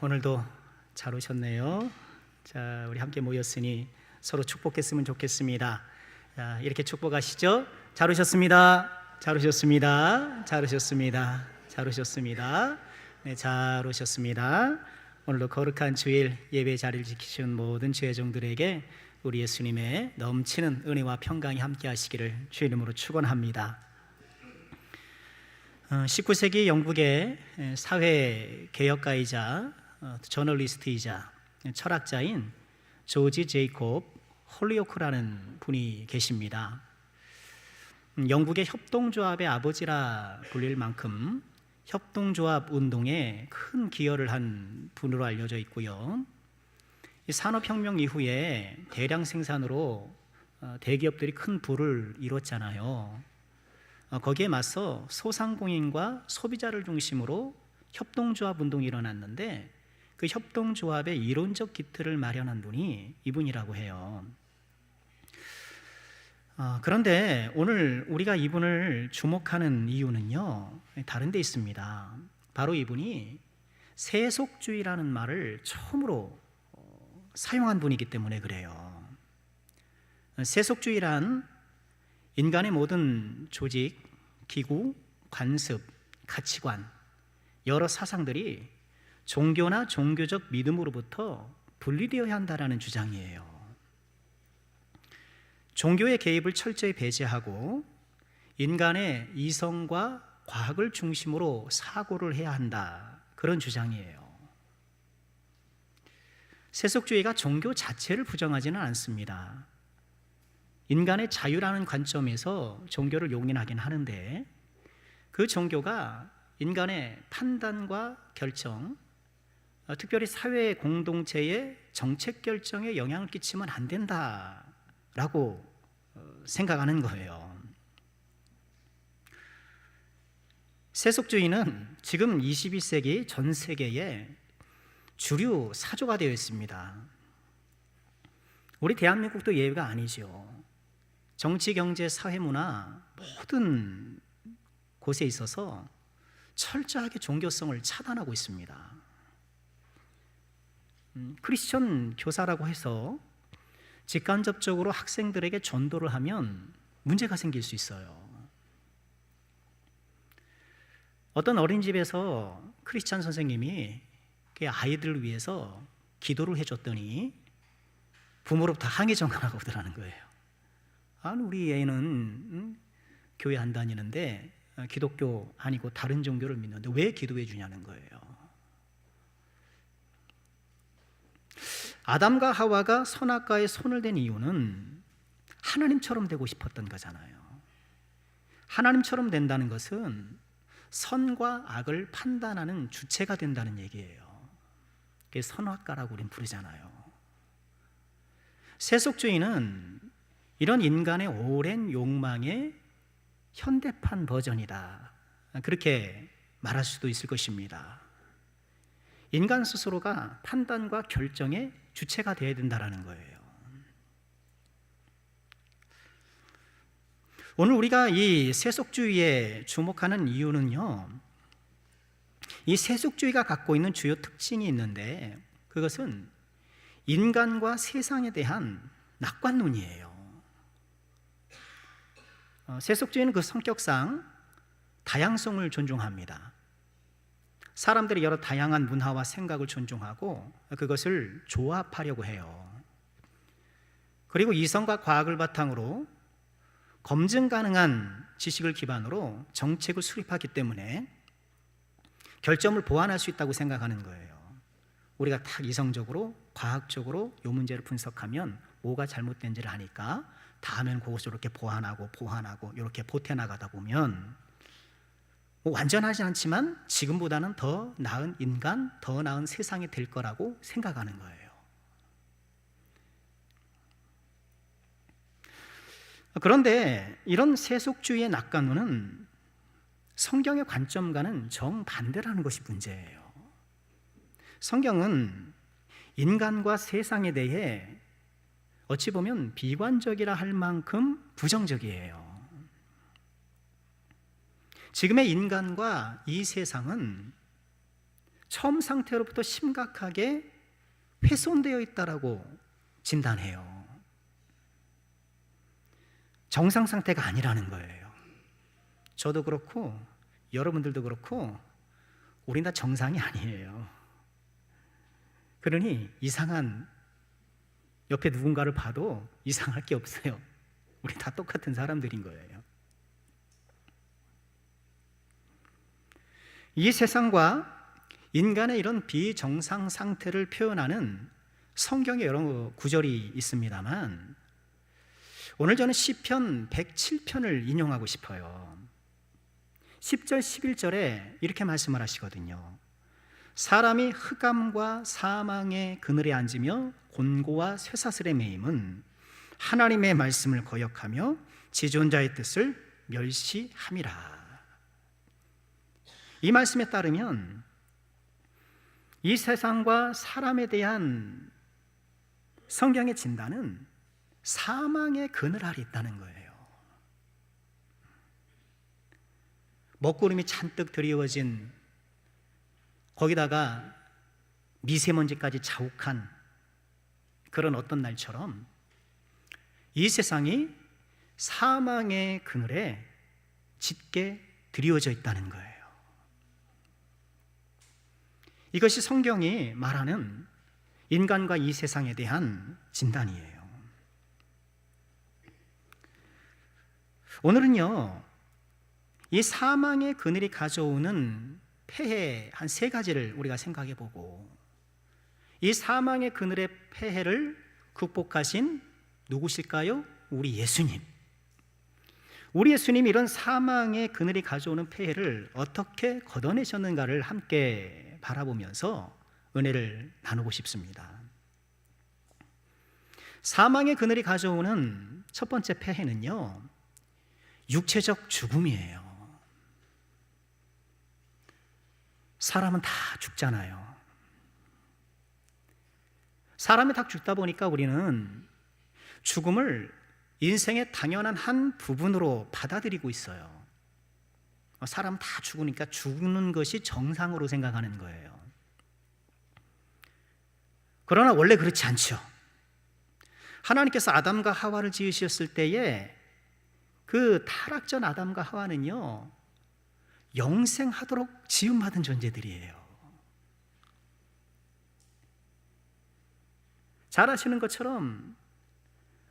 오늘도 잘 오셨네요. 자, 우리 함께 모였으니 서로 축복했으면 좋겠습니다. 자, 이렇게 축복하시죠. 잘 오셨습니다. 잘 오셨습니다. 잘 오셨습니다. 잘 오셨습니다. 네, 잘 오셨습니다. 오늘도 거룩한 주일 예배 자리를 지키신 모든 죄종들에게 우리 예수님의 넘치는 은혜와 평강이 함께 하시기를 주의 이름으로 축원합니다. 19세기 영국의 사회개혁가이자 저널리스트이자 철학자인 조지 제이콥 홀리오크라는 분이 계십니다. 영국의 협동조합의 아버지라 불릴 만큼 협동조합 운동에 큰 기여를 한 분으로 알려져 있고요. 산업혁명 이후에 대량 생산으로 대기업들이 큰 부를 이뤘잖아요. 거기에 맞서 소상공인과 소비자를 중심으로 협동조합 운동이 일어났는데 그 협동조합의 이론적 기틀을 마련한 분이 이분이라고 해요. 그런데 오늘 우리가 이분을 주목하는 이유는요, 다른 데 있습니다. 바로 이분이 세속주의라는 말을 처음으로 사용한 분이기 때문에 그래요. 세속주의란 인간의 모든 조직, 기구, 관습, 가치관, 여러 사상들이 종교나 종교적 믿음으로부터 분리되어야 한다는 주장이에요. 종교의 개입을 철저히 배제하고 인간의 이성과 과학을 중심으로 사고를 해야 한다, 그런 주장이에요. 세속주의가 종교 자체를 부정하지는 않습니다. 인간의 자유라는 관점에서 종교를 용인하긴 하는데 그 종교가 인간의 판단과 결정, 특별히 사회 공동체의 정책 결정에 영향을 끼치면 안 된다라고 생각하는 거예요. 세속주의는 지금 21세기 전 세계의 주류 사조가 되어 있습니다. 우리 대한민국도 예외가 아니죠. 정치, 경제, 사회, 문화 모든 곳에 있어서 철저하게 종교성을 차단하고 있습니다. 크리스천 교사라고 해서 직간접적으로 학생들에게 전도를 하면 문제가 생길 수 있어요. 어떤 어린이집에서 크리스천 선생님이 아이들을 위해서 기도를 해줬더니 부모로부터 항의 전화가 오더라는 거예요. 아니, 우리 애는 교회 안 다니는데 기독교 아니고 다른 종교를 믿는데 왜 기도해 주냐는 거예요. 아담과 하와가 선악과에 손을 댄 이유는 하나님처럼 되고 싶었던 거잖아요. 하나님처럼 된다는 것은 선과 악을 판단하는 주체가 된다는 얘기예요. 그게 선악과라고 우리는 부르잖아요. 세속주의는 이런 인간의 오랜 욕망의 현대판 버전이다, 그렇게 말할 수도 있을 것입니다. 인간 스스로가 판단과 결정의 주체가 되어야 된다는 거예요. 오늘 우리가 이 세속주의에 주목하는 이유는요, 이 세속주의가 갖고 있는 주요 특징이 있는데 그것은 인간과 세상에 대한 낙관론이에요. 세속주의는 그 성격상 다양성을 존중합니다. 사람들이 여러 다양한 문화와 생각을 존중하고 그것을 조합하려고 해요. 그리고 이성과 과학을 바탕으로 검증 가능한 지식을 기반으로 정책을 수립하기 때문에 결점을 보완할 수 있다고 생각하는 거예요. 우리가 딱 이성적으로 과학적으로 이 문제를 분석하면 뭐가 잘못된지를 아니까 다음엔 그것을 이렇게 보완하고 이렇게 보태나가다 보면 완전하지 않지만 지금보다는 더 나은 인간, 더 나은 세상이 될 거라고 생각하는 거예요. 그런데 이런 세속주의의 낙관론은 성경의 관점과는 정반대라는 것이 문제예요. 성경은 인간과 세상에 대해 어찌 보면 비관적이라 할 만큼 부정적이에요. 지금의 인간과 이 세상은 처음 상태로부터 심각하게 훼손되어 있다라고 진단해요. 정상 상태가 아니라는 거예요. 저도 그렇고 여러분들도 그렇고 우린 다 정상이 아니에요. 그러니 이상한, 옆에 누군가를 봐도 이상할 게 없어요. 우리 다 똑같은 사람들인 거예요. 이 세상과 인간의 이런 비정상 상태를 표현하는 성경의 여러 구절이 있습니다만, 오늘 저는 시편 107편을 인용하고 싶어요. 10절 11절에 이렇게 말씀을 하시거든요. 사람이 흑암과 사망의 그늘에 앉으며 곤고와 쇠사슬에 매임은 하나님의 말씀을 거역하며 지존자의 뜻을 멸시함이라. 이 말씀에 따르면 이 세상과 사람에 대한 성경의 진단은 사망의 그늘 아래 있다는 거예요. 먹구름이 잔뜩 드리워진, 거기다가 미세먼지까지 자욱한 그런 어떤 날처럼 이 세상이 사망의 그늘에 짙게 드리워져 있다는 거예요. 이것이 성경이 말하는 인간과 이 세상에 대한 진단이에요. 오늘은요, 이 사망의 그늘이 가져오는 폐해 한 3가지를 우리가 생각해 보고, 이 사망의 그늘의 폐해를 극복하신 누구실까요? 우리 예수님. 우리 예수님이 이런 사망의 그늘이 가져오는 폐해를 어떻게 걷어내셨는가를 함께 바라보면서 은혜를 나누고 싶습니다. 사망의 그늘이 가져오는 첫 번째 폐해는요, 육체적 죽음이에요. 사람은 다 죽잖아요. 사람이 다 죽다 보니까 우리는 죽음을 인생의 당연한 한 부분으로 받아들이고 있어요. 사람 다 죽으니까 죽는 것이 정상으로 생각하는 거예요. 그러나 원래 그렇지 않죠. 하나님께서 아담과 하와를 지으셨을 때에 그 타락전 아담과 하와는요, 영생하도록 지음받은 존재들이에요. 잘 아시는 것처럼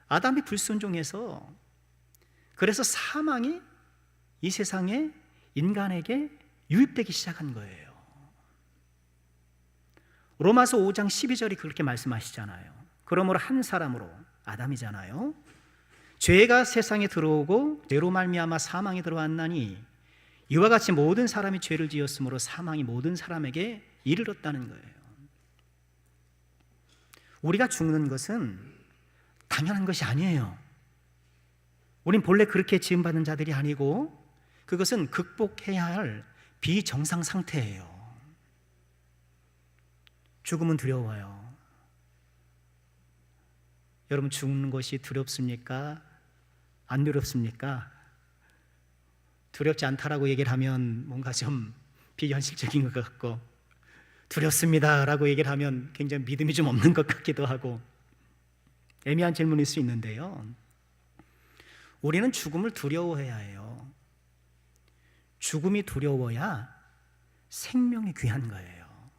아담이 불순종해서, 그래서 사망이 이 세상에 인간에게 유입되기 시작한 거예요. 로마서 5장 12절이 그렇게 말씀하시잖아요. 그러므로 한 사람으로, 아담이잖아요, 죄가 세상에 들어오고 죄로 말미암아 사망이 들어왔나니 이와 같이 모든 사람이 죄를 지었으므로 사망이 모든 사람에게 이르렀다는 거예요. 우리가 죽는 것은 당연한 것이 아니에요. 우린 본래 그렇게 지음받은 자들이 아니고 그것은 극복해야 할 비정상 상태예요. 죽음은 두려워요. 여러분, 죽는 것이 두렵습니까? 안 두렵습니까? 두렵지 않다라고 얘기를 하면 뭔가 좀 비현실적인 것 같고, 두렵습니다라고 얘기를 하면 굉장히 믿음이 좀 없는 것 같기도 하고, 애매한 질문일 수 있는데요, 우리는 죽음을 두려워해야 해요. 죽음이 두려워야 생명이 귀한 거예요.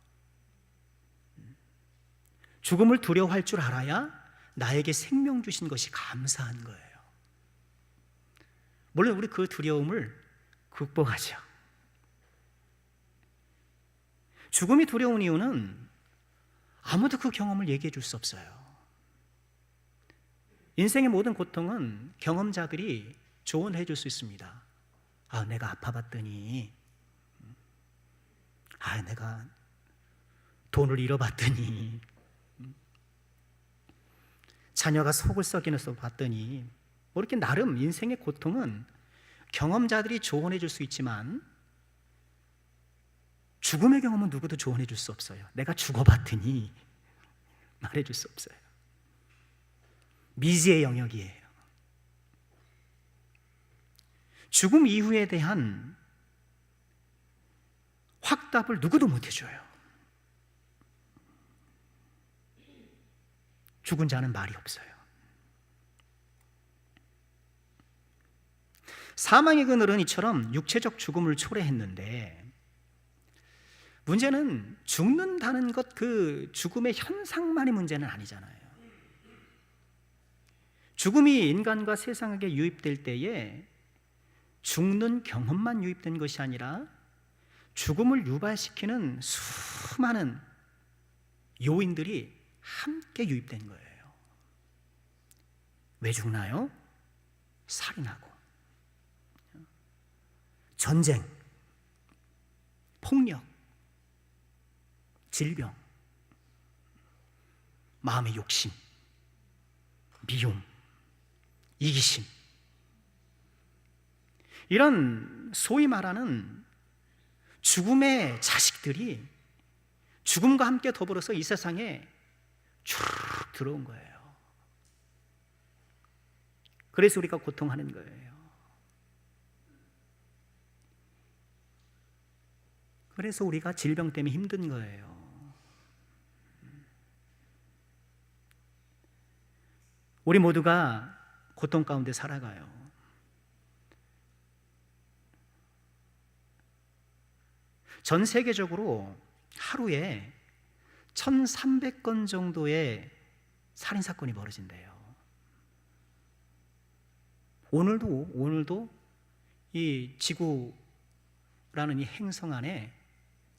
죽음을 두려워할 줄 알아야 나에게 생명 주신 것이 감사한 거예요. 물론 우리 그 두려움을 극복하죠. 죽음이 두려운 이유는 아무도 그 경험을 얘기해 줄 수 없어요. 인생의 모든 고통은 경험자들이 조언해 줄 수 있습니다. 아, 내가 아파봤더니, 아, 내가 돈을 잃어봤더니, 자녀가 속을 썩이면서 봤더니, 뭐 이렇게 나름 인생의 고통은 경험자들이 조언해 줄 수 있지만 죽음의 경험은 누구도 조언해 줄 수 없어요. 내가 죽어봤더니 말해 줄 수 없어요. 미지의 영역이에요. 죽음 이후에 대한 확답을 누구도 못 해줘요. 죽은 자는 말이 없어요. 사망의 그늘은 이처럼 육체적 죽음을 초래했는데, 문제는 죽는다는 것, 그 죽음의 현상만이 문제는 아니잖아요. 죽음이 인간과 세상에게 유입될 때에 죽는 경험만 유입된 것이 아니라 죽음을 유발시키는 수많은 요인들이 함께 유입된 거예요. 왜 죽나요? 살인하고, 전쟁, 폭력, 질병, 마음의 욕심, 미움, 이기심, 이런 소위 말하는 죽음의 자식들이 죽음과 함께 더불어서 이 세상에 쭉 들어온 거예요. 그래서 우리가 고통하는 거예요. 그래서 우리가 질병 때문에 힘든 거예요. 우리 모두가 고통 가운데 살아가요. 전 세계적으로 하루에 1,300건 정도의 살인사건이 벌어진대요. 오늘도 이 지구라는 이 행성 안에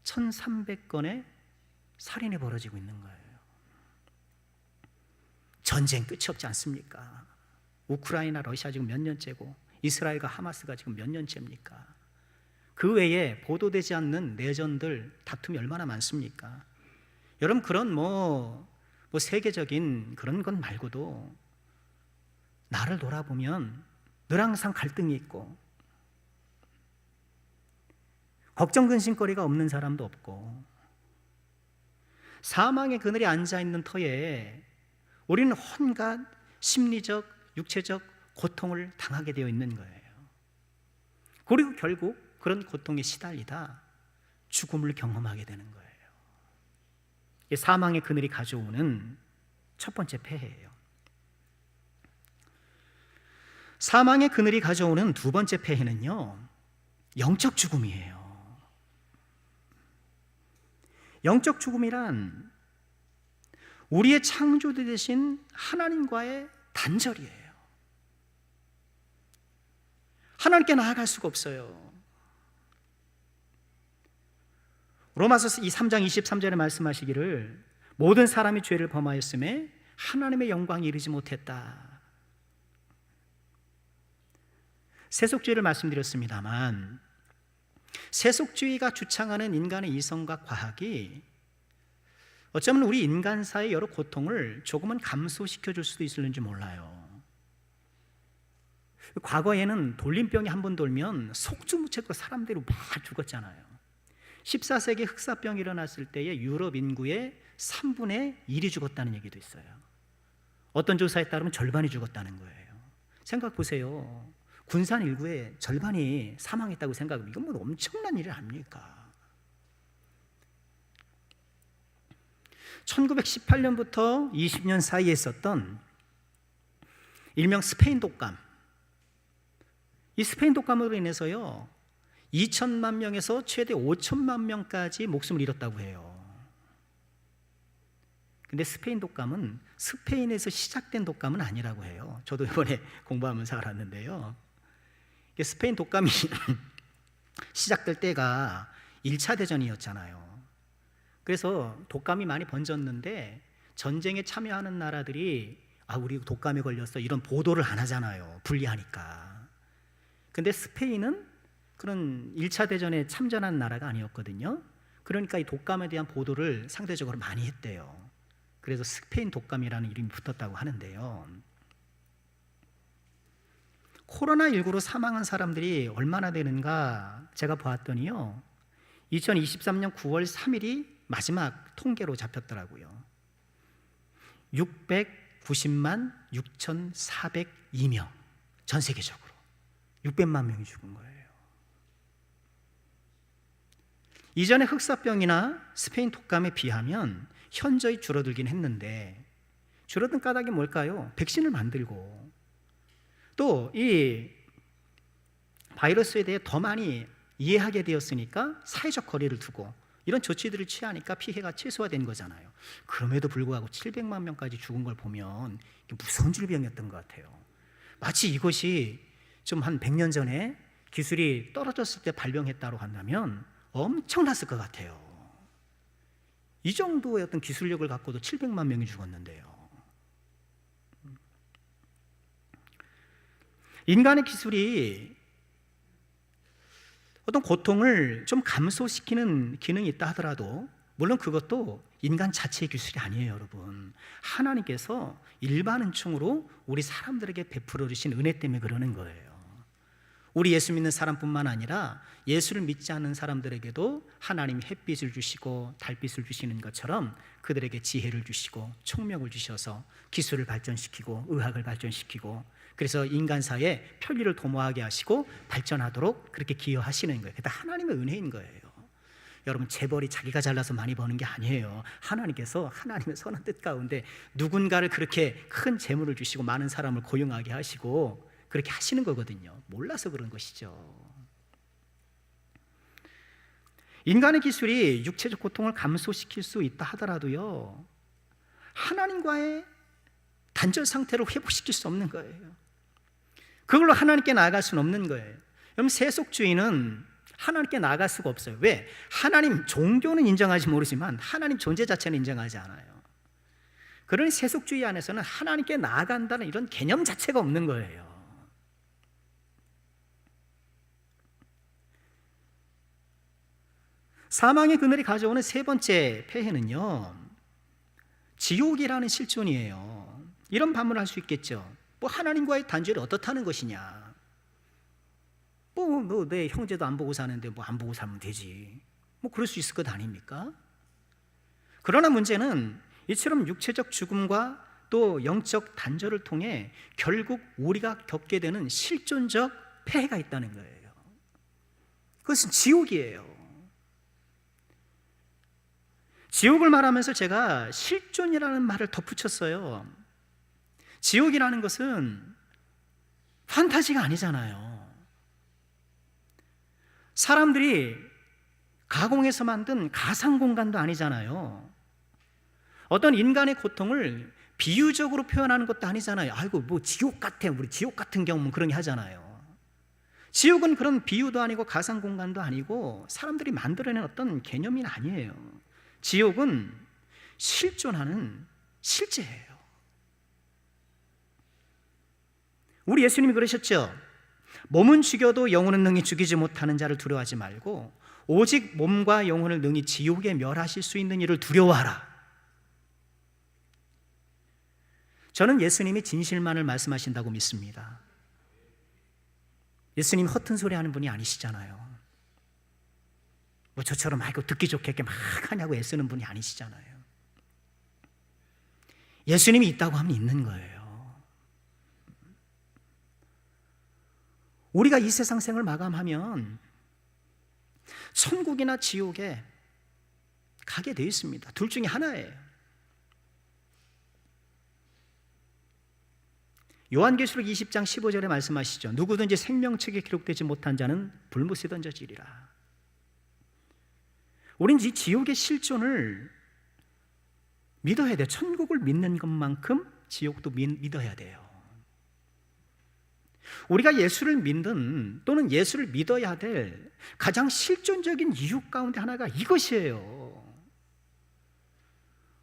1,300건의 살인이 벌어지고 있는 거예요. 전쟁 끝이 없지 않습니까? 우크라이나, 러시아 지금 몇 년째고, 이스라엘과 하마스가 지금 몇 년째입니까? 그 외에 보도되지 않는 내전들, 다툼이 얼마나 많습니까? 여러분, 그런 뭐 세계적인 그런 것 말고도 나를 돌아보면 늘 항상 갈등이 있고, 걱정 근심거리가 없는 사람도 없고, 사망의 그늘에 앉아있는 터에 우리는 온갖 심리적, 육체적 고통을 당하게 되어 있는 거예요. 그리고 결국 그런 고통에 시달리다 죽음을 경험하게 되는 거예요. 이게 사망의 그늘이 가져오는 첫 번째 폐해예요. 사망의 그늘이 가져오는 두 번째 폐해는요, 영적 죽음이에요. 영적 죽음이란 우리의 창조주 되신 하나님과의 단절이에요. 하나님께 나아갈 수가 없어요. 로마서 3장 23절에 말씀하시기를 모든 사람이 죄를 범하였음에 하나님의 영광에 이르지 못했다. 세속주의를 말씀드렸습니다만, 세속주의가 주창하는 인간의 이성과 과학이 어쩌면 우리 인간사의 여러 고통을 조금은 감소시켜 줄 수도 있을는지 몰라요. 과거에는 돌림병이 한 번 돌면 속주무책으로 사람들이 막 죽었잖아요. 14세기 흑사병이 일어났을 때에 유럽 인구의 3분의 1이 죽었다는 얘기도 있어요. 어떤 조사에 따르면 절반이 죽었다는 거예요. 생각 보세요. 군산 인구의 절반이 사망했다고 생각하면 이건 뭐 엄청난 일이 아닙니까? 1918년부터 20년 사이에 있었던 일명 스페인 독감, 이 스페인 독감으로 인해서요 2천만 명에서 최대 5천만 명까지 목숨을 잃었다고 해요. 근데 스페인 독감은 스페인에서 시작된 독감은 아니라고 해요. 저도 이번에 공부하면서 알았는데요, 스페인 독감이 시작될 때가 1차 대전이었잖아요. 그래서 독감이 많이 번졌는데 전쟁에 참여하는 나라들이 우리 독감에 걸렸어 이런 보도를 안 하잖아요. 불리하니까. 근데 스페인은 그런 1차 대전에 참전한 나라가 아니었거든요. 그러니까 이 독감에 대한 보도를 상대적으로 많이 했대요. 그래서 스페인 독감이라는 이름이 붙었다고 하는데요, 코로나19로 사망한 사람들이 얼마나 되는가 제가 보았더니요 2023년 9월 3일이 마지막 통계로 잡혔더라고요. 690만 6,402명, 전 세계적으로 600만 명이 죽은 거예요. 이전의 흑사병이나 스페인 독감에 비하면 현저히 줄어들긴 했는데 줄어든 까닭이 뭘까요? 백신을 만들고 또 이 바이러스에 대해 더 많이 이해하게 되었으니까 사회적 거리를 두고 이런 조치들을 취하니까 피해가 최소화된 거잖아요. 그럼에도 불구하고 700만 명까지 죽은 걸 보면 무서운 질병이었던 것 같아요. 마치 이것이 좀 한 100년 전에 기술이 떨어졌을 때 발병했다고 한다면 엄청났을 것 같아요. 이 정도의 어떤 기술력을 갖고도 700만 명이 죽었는데요. 인간의 기술이 어떤 고통을 좀 감소시키는 기능이 있다 하더라도 물론 그것도 인간 자체의 기술이 아니에요, 여러분. 하나님께서 일반 은총으로 우리 사람들에게 베풀어 주신 은혜 때문에 그러는 거예요. 우리 예수 믿는 사람뿐만 아니라 예수를 믿지 않는 사람들에게도 하나님이 햇빛을 주시고 달빛을 주시는 것처럼 그들에게 지혜를 주시고 총명을 주셔서 기술을 발전시키고 의학을 발전시키고 그래서 인간사에 편리를 도모하게 하시고 발전하도록 그렇게 기여하시는 거예요. 그게 하나님의 은혜인 거예요. 여러분, 재벌이 자기가 잘나서 많이 버는 게 아니에요. 하나님께서 하나님의 선한 뜻 가운데 누군가를 그렇게 큰 재물을 주시고 많은 사람을 고용하게 하시고 그렇게 하시는 거거든요. 몰라서 그런 것이죠. 인간의 기술이 육체적 고통을 감소시킬 수 있다 하더라도요, 하나님과의 단절 상태를 회복시킬 수 없는 거예요. 그걸로 하나님께 나아갈 수는 없는 거예요. 여러분, 세속주의는 하나님께 나아갈 수가 없어요. 왜? 하나님 종교는 인정하지 모르지만 하나님 존재 자체는 인정하지 않아요. 그러니 세속주의 안에서는 하나님께 나아간다는 이런 개념 자체가 없는 거예요. 사망의 그늘이 가져오는 세 번째 폐해는요, 지옥이라는 실존이에요. 이런 반문을 할 수 있겠죠. 뭐 하나님과의 단절이 어떻다는 것이냐, 뭐 내 형제도 안 보고 사는데 뭐 안 보고 살면 되지, 뭐 그럴 수 있을 것 아닙니까? 그러나 문제는 이처럼 육체적 죽음과 또 영적 단절을 통해 결국 우리가 겪게 되는 실존적 폐해가 있다는 거예요. 그것은 지옥이에요. 지옥을 말하면서 제가 실존이라는 말을 덧붙였어요. 지옥이라는 것은 판타지가 아니잖아요. 사람들이 가공해서 만든 가상 공간도 아니잖아요. 어떤 인간의 고통을 비유적으로 표현하는 것도 아니잖아요. 아이고 뭐 지옥 같아, 우리 지옥 같은 경우는 그런 게 하잖아요. 지옥은 그런 비유도 아니고 가상 공간도 아니고 사람들이 만들어낸 어떤 개념이 아니에요. 지옥은 실존하는 실제예요. 우리 예수님이 그러셨죠. 몸은 죽여도 영혼은 능히 죽이지 못하는 자를 두려워하지 말고 오직 몸과 영혼을 능히 지옥에 멸하실 수 있는 이를 두려워하라. 저는 예수님이 진실만을 말씀하신다고 믿습니다. 예수님 허튼 소리 하는 분이 아니시잖아요. 뭐 저처럼 아이고 듣기 좋게 이렇게 막 하냐고 애쓰는 분이 아니시잖아요. 예수님이 있다고 하면 있는 거예요. 우리가 이 세상 생을 마감하면 천국이나 지옥에 가게 되어 있습니다. 둘 중에 하나예요. 요한계시록 20장 15절에 말씀하시죠. 누구든지 생명책에 기록되지 못한 자는 불못에 던져지리라. 우린 이 지옥의 실존을 믿어야 돼요. 천국을 믿는 것만큼 지옥도 믿어야 돼요. 우리가 예수를 믿는 또는 예수를 믿어야 될 가장 실존적인 이유 가운데 하나가 이것이에요.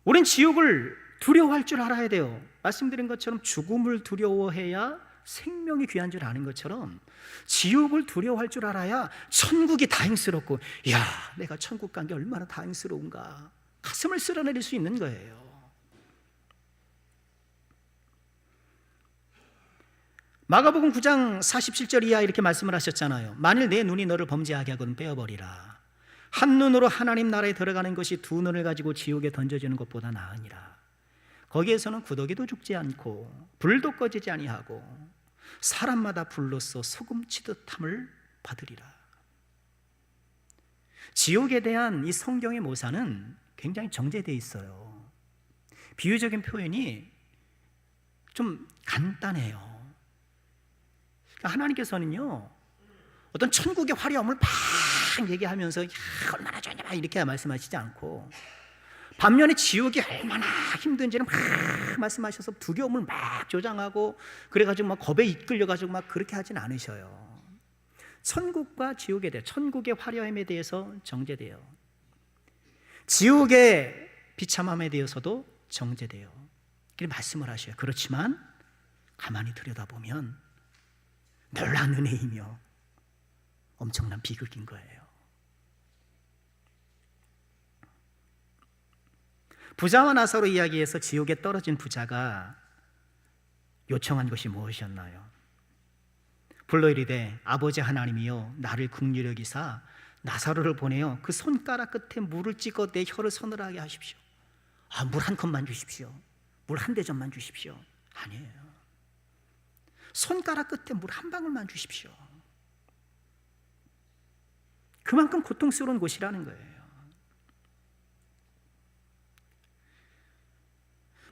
우린 지옥을 두려워할 줄 알아야 돼요. 말씀드린 것처럼 죽음을 두려워해야 생명이 귀한 줄 아는 것처럼 지옥을 두려워할 줄 알아야 천국이 다행스럽고, 야, 내가 천국 간 게 얼마나 다행스러운가 가슴을 쓸어내릴 수 있는 거예요. 마가복음 9장 47절 이하 이렇게 말씀을 하셨잖아요. 만일 내 눈이 너를 범죄하게 하거든 빼어버리라. 한 눈으로 하나님 나라에 들어가는 것이 두 눈을 가지고 지옥에 던져지는 것보다 나으니라. 거기에서는 구더기도 죽지 않고 불도 꺼지지 아니하고 사람마다 불로써 소금 치듯함을 받으리라. 지옥에 대한 이 성경의 묘사는 굉장히 정제되어 있어요. 비유적인 표현이 좀 간단해요. 그러니까 하나님께서는요, 어떤 천국의 화려함을 막 얘기하면서 야, 얼마나 좋냐 이렇게 말씀하시지 않고, 반면에 지옥이 얼마나 힘든지는 막 말씀하셔서 두려움을 막 조장하고 그래가지고 막 겁에 이끌려가지고 막 그렇게 하진 않으셔요. 천국과 지옥에 대해, 천국의 화려함에 대해서 정죄돼요. 지옥의 비참함에 대해서도 정죄돼요. 이렇게 말씀을 하셔요. 그렇지만 가만히 들여다보면 놀라운 은혜이며 엄청난 비극인 거예요. 부자와 나사로 이야기에서 지옥에 떨어진 부자가 요청한 것이 무엇이었나요? 불러 이르되 아버지 하나님이여 나를 긍휼히 여기사 나사로를 보내어 그 손가락 끝에 물을 찍어 내 혀를 서늘하게 하십시오. 물 한 컵만 주십시오. 물 한 대접만 주십시오. 아니에요. 손가락 끝에 물 한 방울만 주십시오. 그만큼 고통스러운 곳이라는 거예요.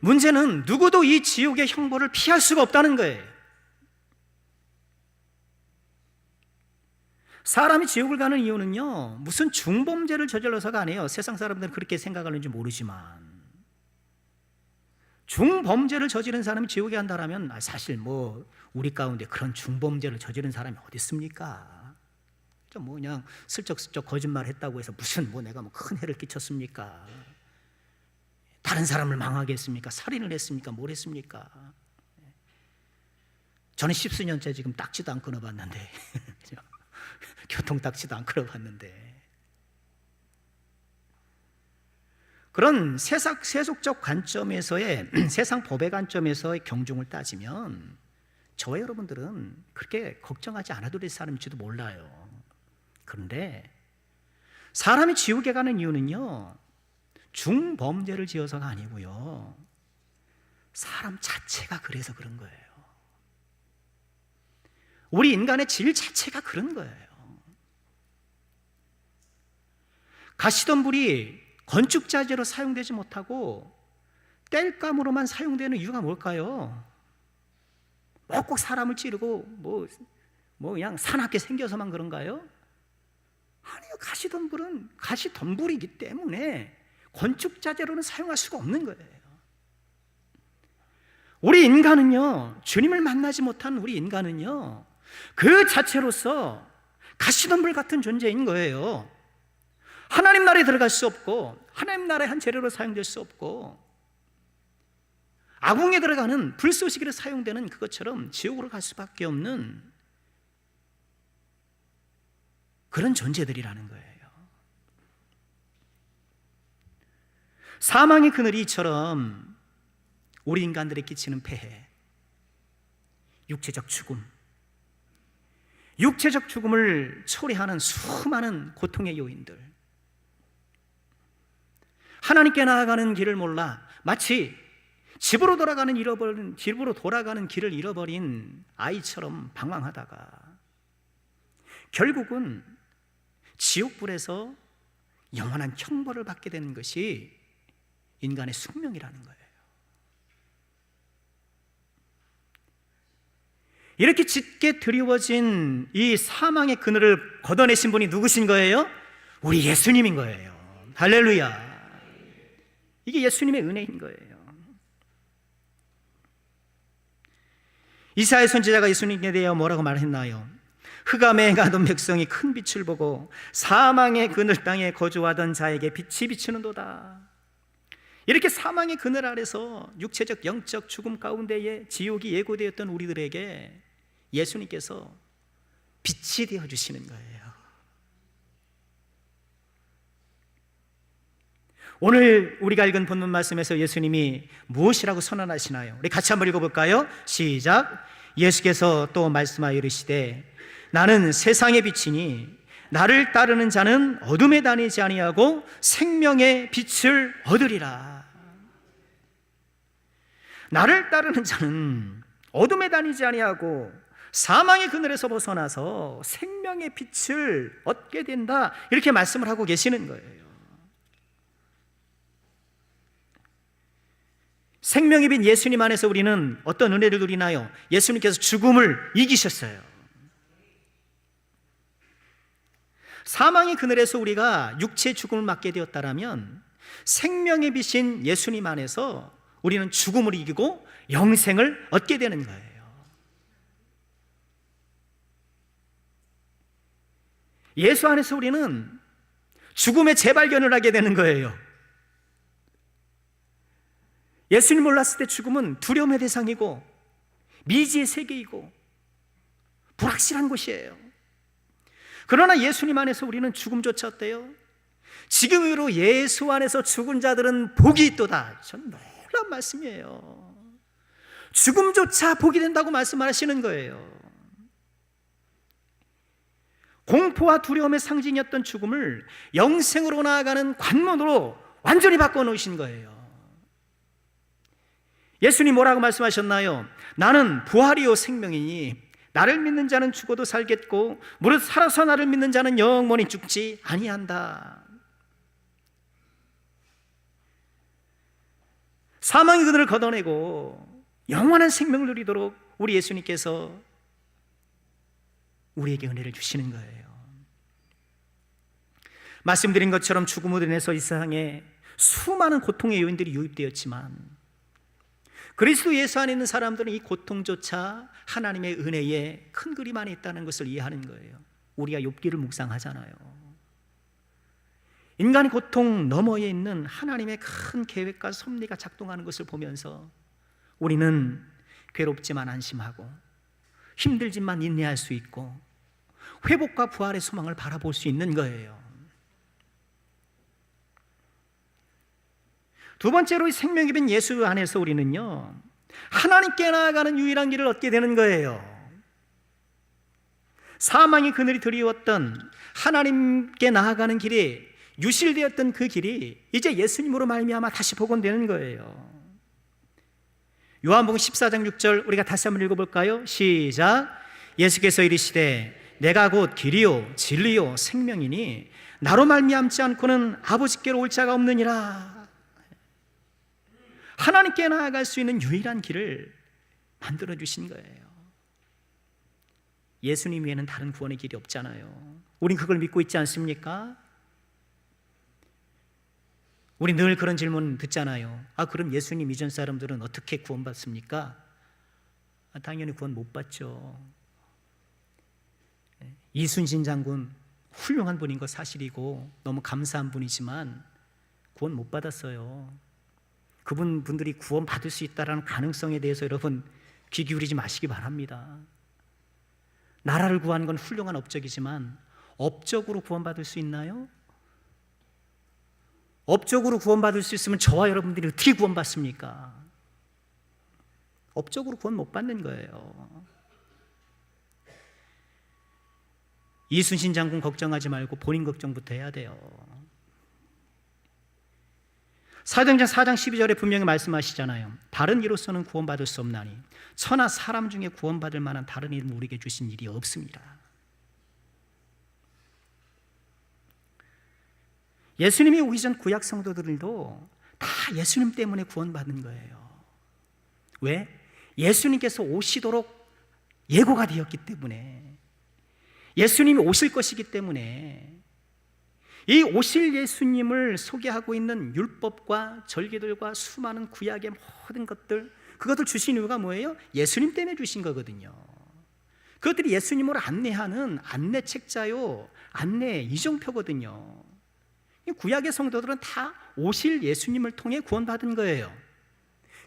문제는 누구도 이 지옥의 형벌을 피할 수가 없다는 거예요. 사람이 지옥을 가는 이유는요, 무슨 중범죄를 저질러서가 아니에요. 세상 사람들은 그렇게 생각하는지 모르지만, 중범죄를 저지른 사람이 지옥에 간다라면 사실 뭐 우리 가운데 그런 중범죄를 저지른 사람이 어디 있습니까? 뭐 그냥 슬쩍슬쩍 거짓말 했다고 해서 무슨 뭐 내가 뭐 큰 해를 끼쳤습니까? 다른 사람을 망하게 했습니까? 살인을 했습니까? 뭘 했습니까? 저는 10수년째 지금 딱지도 안 끊어봤는데 교통딱지도 안 끊어봤는데, 그런 세속적 관점에서의 세상 법의 관점에서의 경중을 따지면 저와 여러분들은 그렇게 걱정하지 않아도 될 사람일지도 몰라요. 그런데 사람이 지옥에 가는 이유는요, 중범죄를 지어서가 아니고요, 사람 자체가 그래서 그런 거예요. 우리 인간의 질 자체가 그런 거예요. 가시덤불이 건축자재로 사용되지 못하고 땔감으로만 사용되는 이유가 뭘까요? 뭐 꼭 사람을 찌르고 뭐 그냥 사납게 생겨서만 그런가요? 아니요. 가시덤불은 가시덤불이기 때문에 건축자재로는 사용할 수가 없는 거예요. 우리 인간은요, 주님을 만나지 못한 우리 인간은요, 그 자체로서 가시덤불 같은 존재인 거예요. 하나님 나라에 들어갈 수 없고, 하나님 나라의 한 재료로 사용될 수 없고, 아궁에 들어가는 불쏘시개로 사용되는 그것처럼 지옥으로 갈 수밖에 없는 그런 존재들이라는 거예요. 사망의 그늘이 이처럼 우리 인간들에 끼치는 폐해, 육체적 죽음, 육체적 죽음을 초래하는 수많은 고통의 요인들, 하나님께 나아가는 길을 몰라 마치 집으로 돌아가는 길을 잃어버린 아이처럼 방황하다가 결국은 지옥불에서 영원한 형벌을 받게 되는 것이 인간의 숙명이라는 거예요. 이렇게 짙게 드리워진 이 사망의 그늘을 걷어내신 분이 누구신 거예요? 우리 예수님인 거예요. 할렐루야. 이게 예수님의 은혜인 거예요. 이사야 선지자가 예수님에 대하여 뭐라고 말했나요? 흑암에 가던 백성이 큰 빛을 보고 사망의 그늘 땅에 거주하던 자에게 빛이 비치는도다. 이렇게 사망의 그늘 아래서 육체적 영적 죽음 가운데에 지옥이 예고되었던 우리들에게 예수님께서 빛이 되어주시는 거예요. 오늘 우리가 읽은 본문 말씀에서 예수님이 무엇이라고 선언하시나요? 우리 같이 한번 읽어볼까요? 시작. 예수께서 또 말씀하여 이르시되 나는 세상의 빛이니 나를 따르는 자는 어둠에 다니지 아니하고 생명의 빛을 얻으리라. 나를 따르는 자는 어둠에 다니지 아니하고 사망의 그늘에서 벗어나서 생명의 빛을 얻게 된다, 이렇게 말씀을 하고 계시는 거예요. 생명의 빛 예수님 안에서 우리는 어떤 은혜를 누리나요? 예수님께서 죽음을 이기셨어요. 사망의 그늘에서 우리가 육체의 죽음을 맞게 되었다면 생명의 빛인 예수님 안에서 우리는 죽음을 이기고 영생을 얻게 되는 거예요. 예수 안에서 우리는 죽음의 재발견을 하게 되는 거예요. 예수님 몰랐을 때 죽음은 두려움의 대상이고 미지의 세계이고 불확실한 곳이에요. 그러나 예수님 안에서 우리는 죽음조차 어때요? 지금으로 예수 안에서 죽은 자들은 복이 있도다. 전 놀라운 말씀이에요. 죽음조차 복이 된다고 말씀하시는 거예요. 공포와 두려움의 상징이었던 죽음을 영생으로 나아가는 관문으로 완전히 바꿔놓으신 거예요. 예수님 뭐라고 말씀하셨나요? 나는 부활이요 생명이니 나를 믿는 자는 죽어도 살겠고 무릇 살아서 나를 믿는 자는 영원히 죽지 아니한다. 사망의 그늘을 걷어내고 영원한 생명을 누리도록 우리 예수님께서 우리에게 은혜를 주시는 거예요. 말씀드린 것처럼 죽음으로 인해서 이 세상에 수많은 고통의 요인들이 유입되었지만 그리스도 예수 안에 있는 사람들은 이 고통조차 하나님의 은혜에 큰 그림 안에 있다는 것을 이해하는 거예요. 우리가 욥기를 묵상하잖아요. 인간의 고통 너머에 있는 하나님의 큰 계획과 섭리가 작동하는 것을 보면서 우리는 괴롭지만 안심하고 힘들지만 인내할 수 있고 회복과 부활의 소망을 바라볼 수 있는 거예요. 두 번째로 이 생명의 빛 예수 안에서 우리는요 하나님께 나아가는 유일한 길을 얻게 되는 거예요. 사망의 그늘이 드리웠던 하나님께 나아가는 길이 유실되었던 그 길이 이제 예수님으로 말미암아 다시 복원되는 거예요. 요한복음 14장 6절 우리가 다시 한번 읽어볼까요? 시작. 예수께서 이르시되 내가 곧 길이요 진리요 생명이니 나로 말미암지 않고는 아버지께로 올 자가 없느니라. 하나님께 나아갈 수 있는 유일한 길을 만들어 주신 거예요. 예수님 외에는 다른 구원의 길이 없잖아요. 우린 그걸 믿고 있지 않습니까? 우리 늘 그런 질문 듣잖아요. 그럼 예수님 이전 사람들은 어떻게 구원받습니까? 당연히 구원 못 받죠. 이순신 장군 훌륭한 분인 거 사실이고 너무 감사한 분이지만 구원 못 받았어요. 그분들이 구원 받을 수 있다는 가능성에 대해서 여러분 귀 기울이지 마시기 바랍니다. 나라를 구하는 건 훌륭한 업적이지만 업적으로 구원받을 수 있나요? 업적으로 구원받을 수 있으면 저와 여러분들이 어떻게 구원받습니까? 업적으로 구원 못 받는 거예요. 이순신 장군 걱정하지 말고 본인 걱정부터 해야 돼요. 사도행전 4장 12절에 분명히 말씀하시잖아요. 다른 이로서는 구원받을 수 없나니 천하 사람 중에 구원받을 만한 다른 이름 우리에게 주신 일이 없습니다. 예수님이 오기 전 구약 성도들도 다 예수님 때문에 구원받는 거예요. 왜? 예수님께서 오시도록 예고가 되었기 때문에, 예수님이 오실 것이기 때문에, 이 오실 예수님을 소개하고 있는 율법과 절기들과 수많은 구약의 모든 것들, 그것들 주신 이유가 뭐예요? 예수님 때문에 주신 거거든요. 그것들이 예수님을 안내하는 안내 책자요, 안내 이정표거든요. 구약의 성도들은 다 오실 예수님을 통해 구원받은 거예요.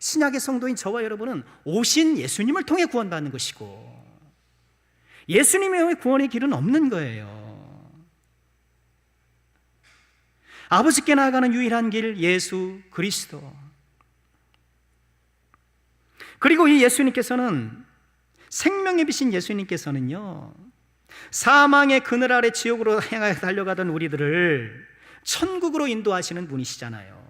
신약의 성도인 저와 여러분은 오신 예수님을 통해 구원받는 것이고, 예수님의 구원의 길은 없는 거예요. 아버지께 나아가는 유일한 길, 예수 그리스도. 그리고 이 예수님께서는, 생명의 빛인 예수님께서는요, 사망의 그늘 아래 지옥으로 향해 달려가던 우리들을 천국으로 인도하시는 분이시잖아요.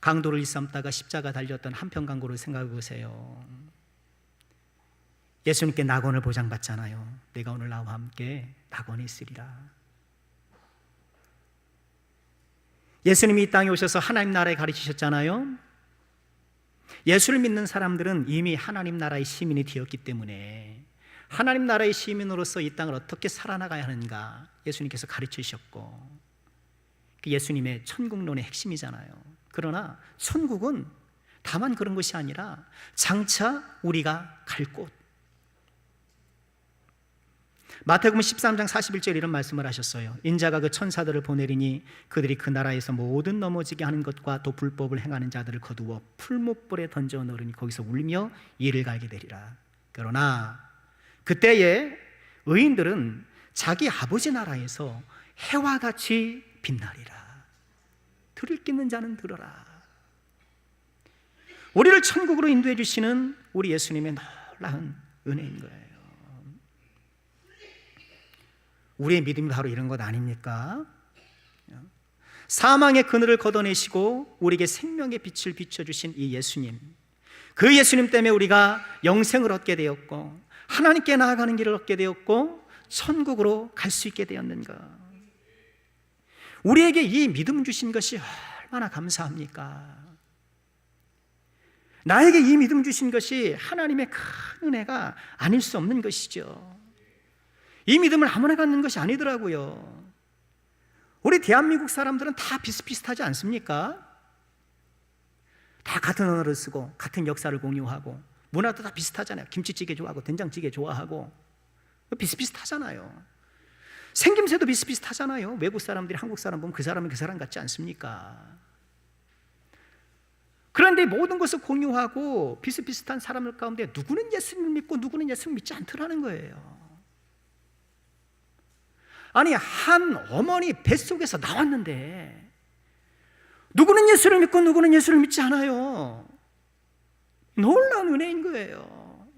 강도를 일삼다가 십자가 달렸던 한평강도를 생각해 보세요. 예수님께 낙원을 보장받잖아요. 내가 오늘 나와 함께 낙원에 있으리라. 예수님이 이 땅에 오셔서 하나님 나라에 가르치셨잖아요. 예수를 믿는 사람들은 이미 하나님 나라의 시민이 되었기 때문에 하나님 나라의 시민으로서 이 땅을 어떻게 살아나가야 하는가 예수님께서 가르치셨고, 그 예수님의 천국론의 핵심이잖아요. 그러나 천국은 다만 그런 것이 아니라 장차 우리가 갈 곳. 마태복음 13장 41절 이런 말씀을 하셨어요. 인자가 그 천사들을 보내리니 그들이 그 나라에서 모든 넘어지게 하는 것과 또 불법을 행하는 자들을 거두어 풀무불에 던져 넣으니 거기서 울며 이를 갈게 되리라. 그러나 그때에 의인들은 자기 아버지 나라에서 해와 같이 빛나리라. 들을 끼는 자는 들어라. 우리를 천국으로 인도해 주시는 우리 예수님의 놀라운 은혜인 거예요. 우리의 믿음이 바로 이런 것 아닙니까? 사망의 그늘을 걷어내시고 우리에게 생명의 빛을 비춰주신 이 예수님, 그 예수님 때문에 우리가 영생을 얻게 되었고 하나님께 나아가는 길을 얻게 되었고 천국으로 갈 수 있게 되었는가. 우리에게 이 믿음 주신 것이 얼마나 감사합니까? 나에게 이 믿음 주신 것이 하나님의 큰 은혜가 아닐 수 없는 것이죠. 이 믿음을 아무나 갖는 것이 아니더라고요. 우리 대한민국 사람들은 다 비슷비슷하지 않습니까? 다 같은 언어를 쓰고 같은 역사를 공유하고 문화도 다 비슷하잖아요. 김치찌개 좋아하고 된장찌개 좋아하고 비슷비슷하잖아요. 생김새도 비슷비슷하잖아요. 외국 사람들이 한국 사람 보면 그 사람은 그 사람 같지 않습니까? 그런데 모든 것을 공유하고 비슷비슷한 사람들 가운데 누구는 예수님을 믿고 누구는 예수님을 믿지 않더라는 거예요. 아니, 한 어머니 뱃속에서 나왔는데 누구는 예수를 믿고 누구는 예수를 믿지 않아요. 놀라운 은혜인 거예요.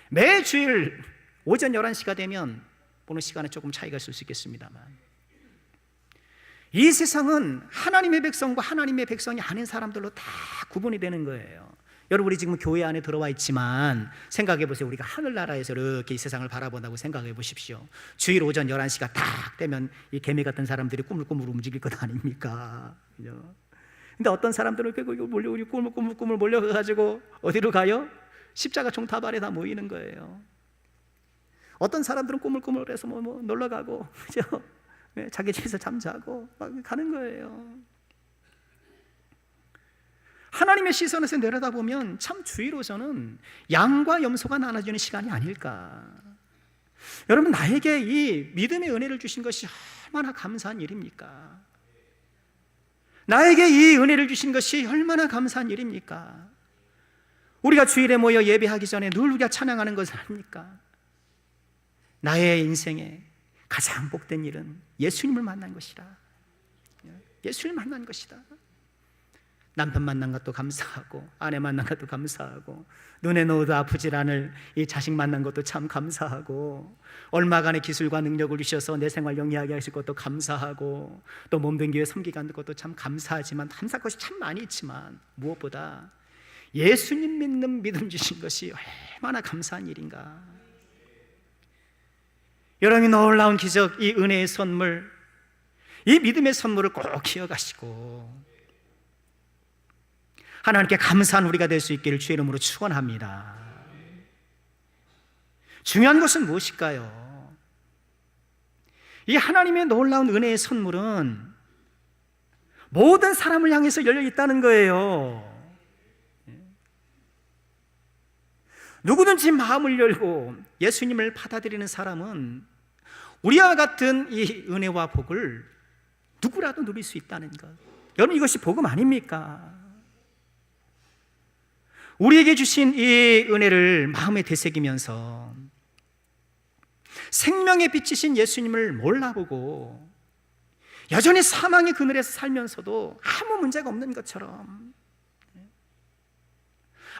매주일 오전 11시가 되면 보는 시간에 조금 차이가 있을 수 있겠습니다만 이 세상은 하나님의 백성과 하나님의 백성이 아닌 사람들로 다 구분이 되는 거예요. 여러분, 우리 지금 교회 안에 들어와 있지만 생각해 보세요. 우리가 하늘나라에서 이렇게 이 세상을 바라본다고 생각해 보십시오. 주일 오전 11시가 딱 되면 이 개미 같은 사람들이 꾸물꾸물 움직일 것 아닙니까? 근데 어떤 사람들은 우리 꾸물꾸물 몰려가지고 어디로 가요? 십자가 종탑 아래 다 모이는 거예요. 어떤 사람들은 꾸물꾸물해서 뭐 놀러 가고, 그죠? 자기 집에서 잠자고 막 가는 거예요. 하나님의 시선에서 내려다보면 참 주일오전은 양과 염소가 나눠주는 시간이 아닐까. 여러분, 나에게 이 믿음의 은혜를 주신 것이 얼마나 감사한 일입니까? 나에게 이 은혜를 주신 것이 얼마나 감사한 일입니까? 우리가 주일에 모여 예배하기 전에 늘 우리가 찬양하는 것은 아닙니까? 나의 인생에 가장 복된 일은 예수님을 만난 것이라. 예수님을 만난 것이다. 남편 만난 것도 감사하고 아내 만난 것도 감사하고 눈에 넣어도 아프질 않을 이 자식 만난 것도 참 감사하고 얼마간의 기술과 능력을 주셔서 내 생활 영위하게 하실 것도 감사하고 또 몸된 교회 섬기게 하는 것도 참 감사하지만 감사할 것이 참 많이 있지만 무엇보다 예수님 믿는 믿음 주신 것이 얼마나 감사한 일인가. 여러분이 놀라운 기적, 이 은혜의 선물, 이 믿음의 선물을 꼭 기억하시고 하나님께 감사한 우리가 될 수 있기를 주의 이름으로 축원합니다. 중요한 것은 무엇일까요? 이 하나님의 놀라운 은혜의 선물은 모든 사람을 향해서 열려 있다는 거예요. 누구든지 마음을 열고 예수님을 받아들이는 사람은 우리와 같은 이 은혜와 복을 누구라도 누릴 수 있다는 것. 여러분, 이것이 복음 아닙니까? 우리에게 주신 이 은혜를 마음에 되새기면서 생명의 빛이신 예수님을 몰라보고 여전히 사망의 그늘에서 살면서도 아무 문제가 없는 것처럼,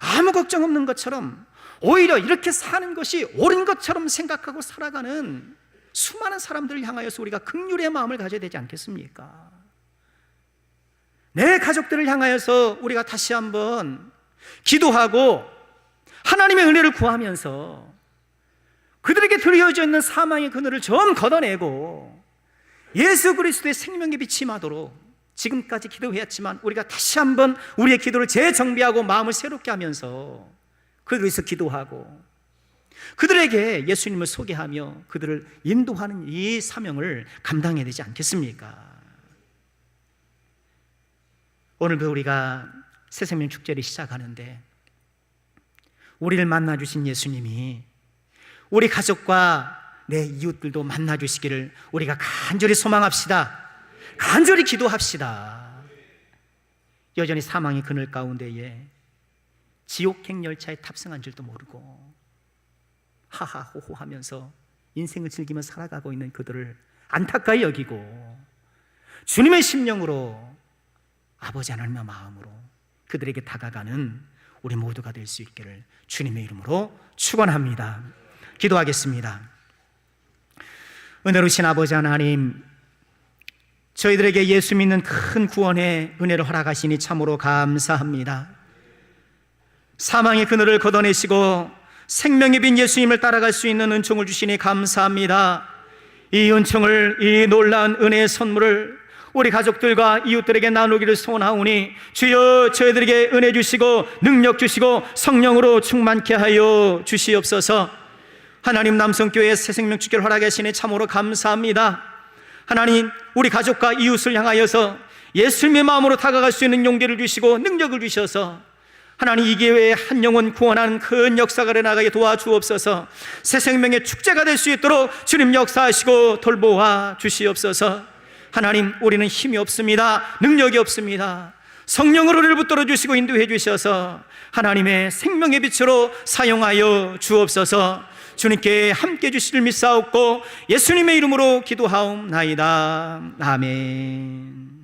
아무 걱정 없는 것처럼, 오히려 이렇게 사는 것이 옳은 것처럼 생각하고 살아가는 수많은 사람들을 향하여서 우리가 긍휼의 마음을 가져야 되지 않겠습니까? 내 가족들을 향하여서 우리가 다시 한번 기도하고 하나님의 은혜를 구하면서 그들에게 드려져 있는 사망의 그늘을 좀 걷어내고 예수 그리스도의 생명의 빛이 임하도록 지금까지 기도해왔지만 우리가 다시 한번 우리의 기도를 재정비하고 마음을 새롭게 하면서 그들을 위해서 기도하고 그들에게 예수님을 소개하며 그들을 인도하는 이 사명을 감당해야 되지 않겠습니까? 오늘도 우리가 새생명 축제를 시작하는데 우리를 만나주신 예수님이 우리 가족과 내 이웃들도 만나주시기를 우리가 간절히 소망합시다. 간절히 기도합시다. 여전히 사망의 그늘 가운데에 지옥행 열차에 탑승한 줄도 모르고 하하호호 하면서 인생을 즐기며 살아가고 있는 그들을 안타까이 여기고 주님의 심령으로 아버지 하나님의 마음으로 그들에게 다가가는 우리 모두가 될 수 있기를 주님의 이름으로 축원합니다. 기도하겠습니다. 은혜로우신 아버지 하나님, 저희들에게 예수 믿는 큰 구원의 은혜를 허락하시니 참으로 감사합니다. 사망의 그늘을 걷어내시고 생명의 빛 예수님을 따라갈 수 있는 은총을 주시니 감사합니다. 이 은총을, 이 놀라운 은혜의 선물을 우리 가족들과 이웃들에게 나누기를 소원하오니 주여 저희들에게 은혜 주시고 능력 주시고 성령으로 충만케 하여 주시옵소서. 하나님, 남성교회 새생명 축제를 허락하시니 참으로 감사합니다. 하나님, 우리 가족과 이웃을 향하여서 예수님의 마음으로 다가갈 수 있는 용기를 주시고 능력을 주셔서 하나님, 이 기회에 한 영혼 구원하는 큰 역사가 일어나게 도와주옵소서. 새생명의 축제가 될 수 있도록 주님 역사하시고 돌보아 주시옵소서. 하나님, 우리는 힘이 없습니다. 능력이 없습니다. 성령으로 우리를 붙들어 주시고 인도해 주셔서 하나님의 생명의 빛으로 사용하여 주옵소서. 주님께 함께 주시를 믿사옵고 예수님의 이름으로 기도하옵나이다. 아멘.